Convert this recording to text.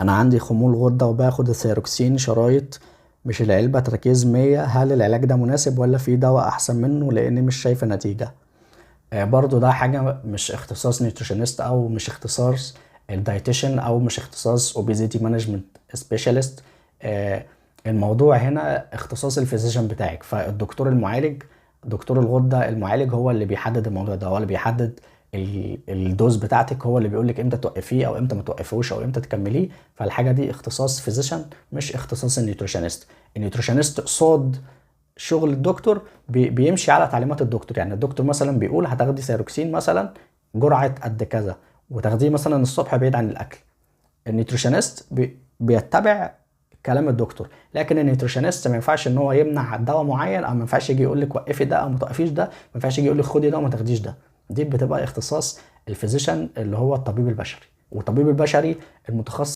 انا عندي خمول غدة وباخد الثيروكسين شرايط، مش العلبة تركيز 100، هل العلاج ده مناسب ولا في دواء احسن منه لاني مش شايفة نتيجة؟ برضو ده حاجة مش اختصاص نيوتريشنست او مش اختصاص الدايتيشن او مش اختصاص obesity management specialist. الموضوع هنا اختصاص الفيزيشن بتاعك، فالدكتور المعالج، دكتور الغدة المعالج هو اللي بيحدد الموضوع ده، هو اللي بيحدد الدوز بتاعتك، هو اللي بيقولك امتى توقفيه او امتى ما توقفوش او امتى تكمليه. فالحاجة دي اختصاص فيزيشن مش اختصاص النيوتريشنست. النيوتريشنست قصاد شغل الدكتور بيمشي على تعليمات الدكتور. يعني الدكتور مثلا بيقول هتاخدي سيروكسين مثلا جرعة قد كذا، وتاخديه مثلا الصبح بعيد عن الاكل. النيوتريشنست بيتبع كلام الدكتور، لكن النيوتريشنست ما ينفعش ان هو يمنع دواء معين، او ما ينفعش يجي يقول لك وقفي ده او ما توقفيش ده، ما ينفعش يجي يقول لك خدي ده وما تاخديش ده. دي بتبقى اختصاص الفيزيشن اللي هو الطبيب البشري، والطبيب البشري المتخصص